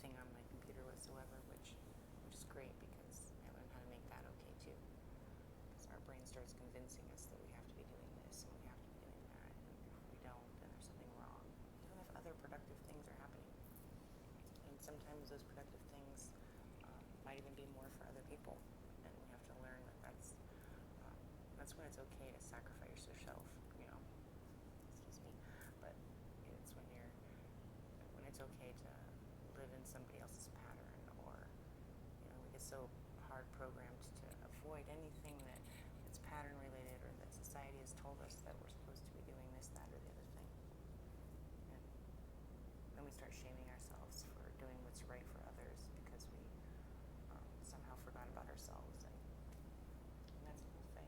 anything on my computer whatsoever, which is great because I learned how to make that okay too. Because our brain starts convincing us that we have to be doing this and we have to be doing that, and if we don't, then there's something wrong, even if other productive things are happening. And sometimes those productive things might even be more for other people, and we have to learn that that's when it's okay to sacrifice yourself, excuse me, but it's when it's okay to live in somebody else's pattern, or we get so hard programmed to avoid anything that's pattern related, or that society has told us that we're supposed to be doing this, that, or the other thing. And then we start shaming ourselves for doing what's right for others because we somehow forgot about ourselves, and that's the whole thing.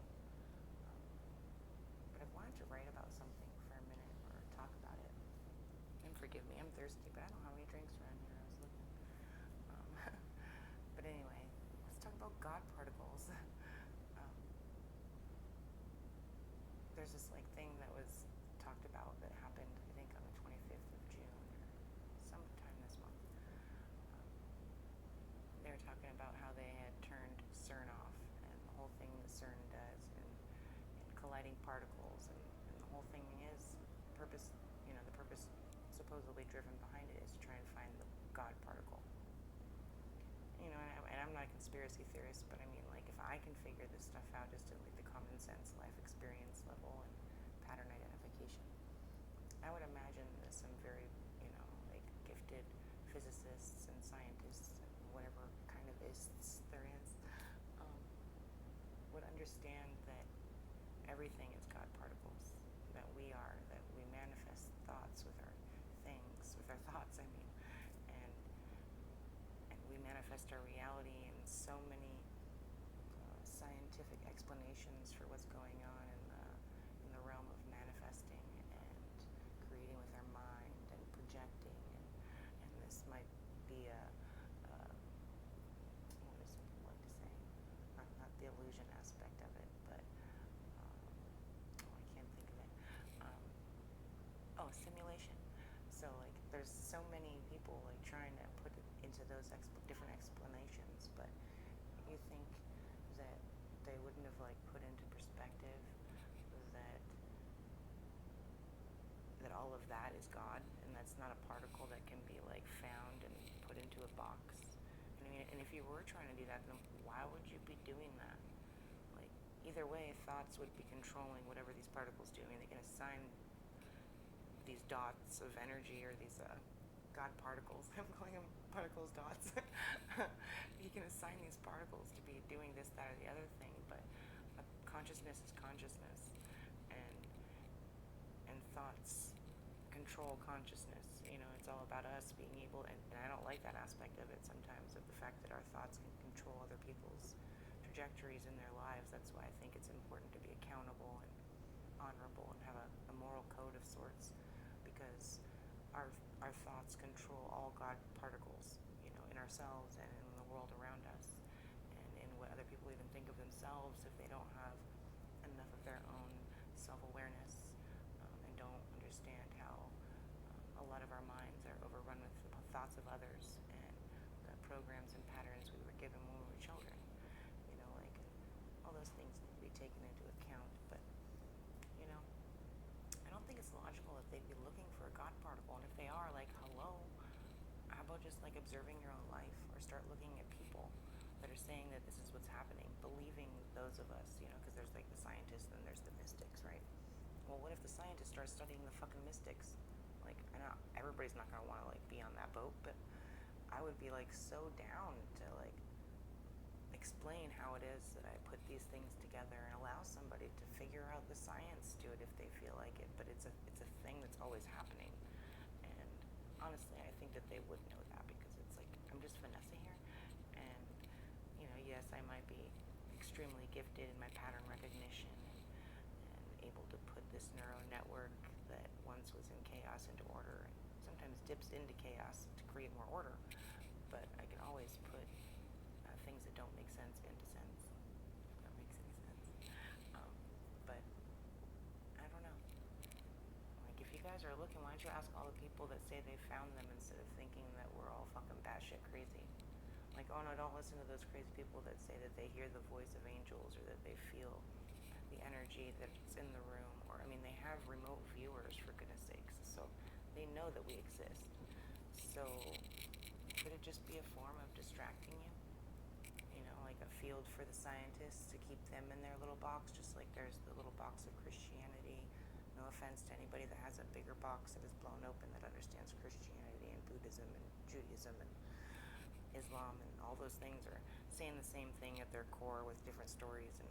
But I've wanted to write about something for a minute, or talk about it. And forgive me, I'm thirsty, but I don't have any drinks around here. I was looking. But anyway, let's talk about God particles. There's this thing that was talked about that happened, I think, on the 25th of June, or sometime this month. They were talking about how they had turned CERN off, and the whole thing that CERN does, and colliding particles, and the whole thing is purpose. The purpose supposedly driven behind it is to try and find the God particle. And I'm not a conspiracy theorist, but I mean, if I can figure this stuff out just at the common sense life experience level and pattern identification, I would imagine that some very, gifted physicists and scientists and whatever kind of ists there is, would understand that everything is God particles, that we manifest thoughts with our things, with our thoughts, and we manifest our reality in so many scientific explanations for what's going on in the realm of manifesting and creating with our mind and projecting, and this might be what does some people like to say? Not the illusion aspect of it, but I can't think of it. Simulation. So there's so many people trying to put it into those different explanations, but you think that they wouldn't have put into perspective that all of that is God, and that's not a particle that can be found and put into a box. And if you were trying to do that, then why would you be doing that? Either way, thoughts would be controlling whatever these particles do. They can assign these dots of energy, or these God particles. I'm calling them particles dots. You can assign these particles to be doing this, that, or the other thing, but consciousness is consciousness, and thoughts control consciousness. It's all about us being able, and I don't like that aspect of it sometimes, of the fact that our thoughts can control other people's trajectories in their lives. That's why I think it's important to be accountable and honorable and have a moral code of sorts, because our thoughts control all God particles, in ourselves and in the world around us, and in what other people even think of themselves if they don't have enough of their own self-awareness, and don't understand how a lot of our minds are overrun with the thoughts of others and the programs and patterns we were given when we were children. All those things need to be taken into account, but I don't think it's logical that they'd be looking for a God particle, and if they are, hello, how about just observing your own life, or start looking at people that are saying that this is what's happening, believing those of us, because there's the scientists and there's the mystics, right? Well, what if the scientists start studying the fucking mystics? I know everybody's not gonna want to be on that boat, but I would be so down to explain how it is that I put these things together, and allow somebody to figure out the science to it if they feel like it. But it's a thing that's always happening, and honestly, I think that they would know that, because it's I'm just Vanessa here, and yes, I might be extremely gifted in my pattern recognition, and able to put this neural network that once was in chaos into order, and sometimes dips into chaos to create more order. But I can always put things that don't make sense into sense, if that makes any sense. But I don't know. If you guys are looking, why don't you ask all the people that say they found them, instead of thinking that we're all fucking batshit crazy. Like, oh no, don't listen to those crazy people that say that they hear the voice of angels or that they feel the energy that's in the room. Or, I mean, they have remote viewers, for goodness sakes. So they know that we exist. So could it just be a form of distracting you? You know, like a field for the scientists to keep them in their little box, just like there's the little box of Christianity. No offense to anybody that has a bigger box that is blown open that understands Christianity and Buddhism and Judaism and Islam and all those things are saying the same thing at their core with different stories and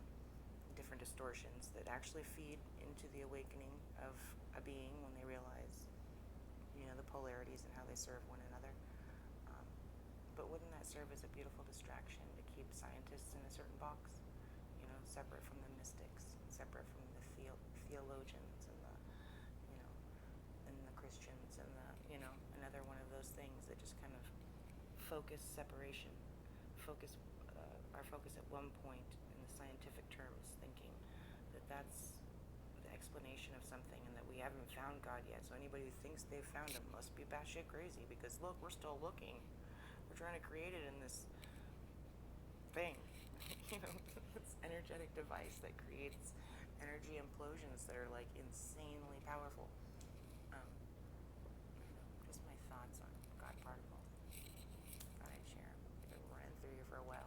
different distortions that actually feed into the awakening of a being when they realize, you know, the polarities and how they serve one another. But wouldn't that serve as a beautiful distraction to keep scientists in a certain box? You know, separate from the mystics, separate from the theologians and the, you know, and the Christians and the, you know, another one of those things that just kind of focus separation, focus our focus at one point in the scientific terms, thinking that that's the explanation of something and that we haven't found God yet. So anybody who thinks they've found him must be batshit crazy because look, we're still looking. We're trying to create it in this thing, you know, this energetic device that creates energy implosions that are like insanely powerful. Just my thoughts on God particles. Thought I'd share. I've been running through you for a while.